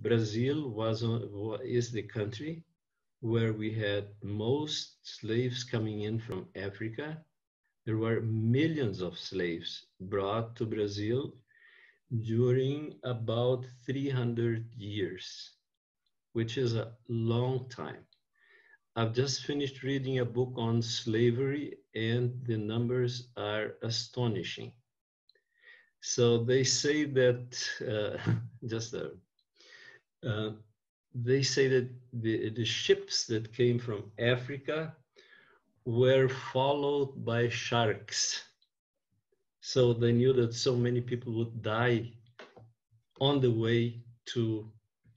Brazil is the country where we had most slaves coming in from Africa. There were millions of slaves brought to Brazil during about 300 years, which is a long time. I've just finished reading a book on slavery, and the numbers are astonishing. So they say that they say that the ships that came from Africa were followed by sharks. So they knew that so many people would die on the way to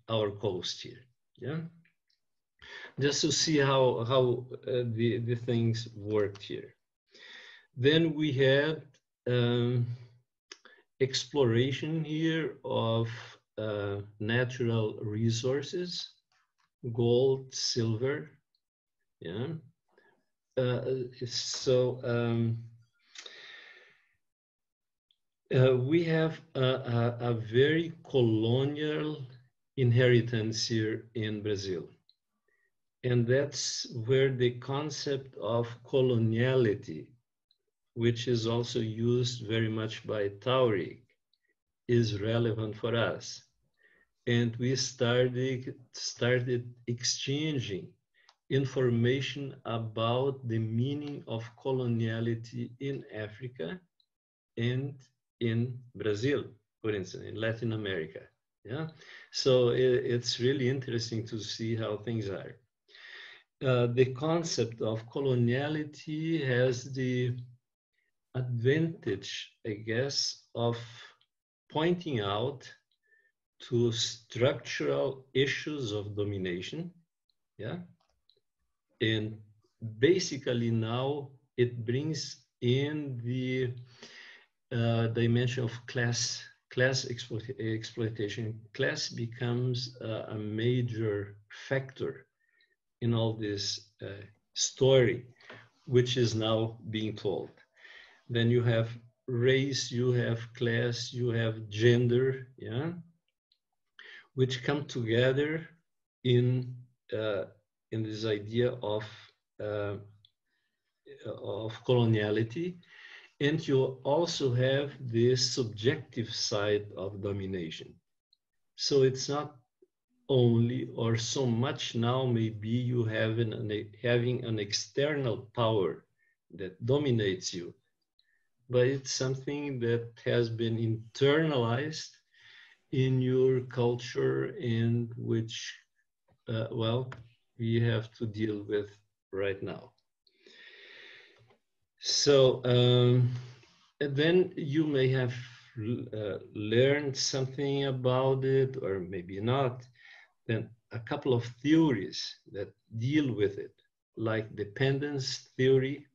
our coast here. Yeah, just to see how the things worked here. Then we had exploration here of natural resources, gold, silver. Yeah. We have a very colonial inheritance here in Brazil. And that's where the concept of coloniality, which is also used very much by Taurig, is relevant for us. And we started exchanging information about the meaning of coloniality in Africa and in Brazil, for instance, in Latin America. Yeah, so it's really interesting to see how things are. The concept of coloniality has the advantage, I guess, of pointing out to structural issues of domination. Yeah, and basically now it brings in the dimension of class exploitation. Class becomes a major factor in all this story, which is now being told. Then you have race, you have class, you have gender, yeah, which come together in this idea of coloniality. And you also have this subjective side of domination. So it's not only or so much now maybe you having an external power that dominates you, but it's something that has been internalized in your culture, and which, well, we have to deal with right now. So then you may have learned something about it, or maybe not. Then a couple of theories that deal with it, like dependence theory.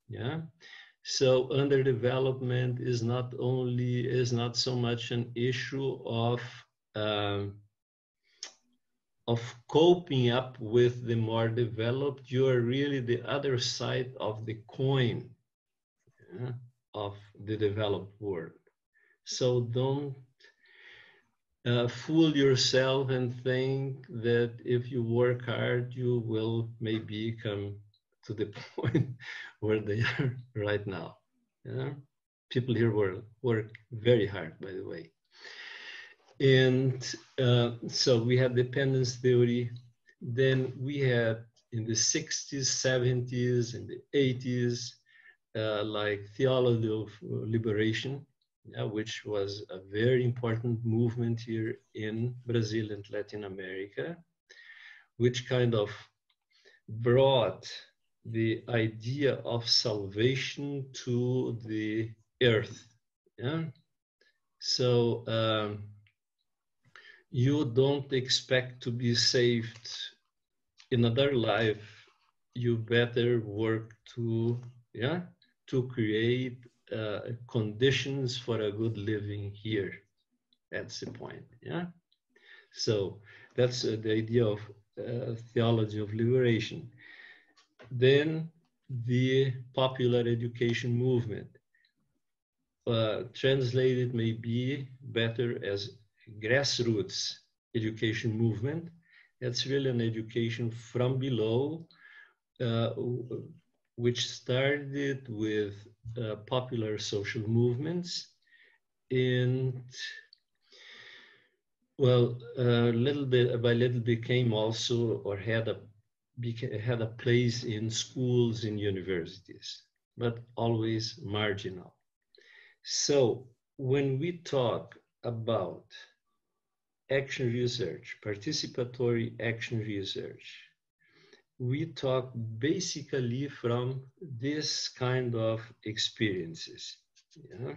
Yeah. So underdevelopment is not so much an issue of coping up with the more developed. You are really the other side of the coin, yeah, of the developed world. So don't fool yourself and think that if you work hard, you will maybe come to the point where they are right now. Yeah? People here work very hard, by the way. And so we have dependence theory. Then we had in the 60s, 70s, and the 80s, like theology of liberation, which was a very important movement here in Brazil and Latin America, which kind of brought the idea of salvation to the earth. Yeah? So you don't expect to be saved in another life. You better work to create conditions for a good living here. That's the point. Yeah. So that's the idea of theology of liberation. Then the popular education movement, translated maybe better as grassroots education movement. That's really an education from below, which started with popular social movements and, well, little bit by little became also, or had a place in schools and universities, but always marginal. So when we talk about action research, participatory action research, we talk basically from this kind of experiences. Yeah?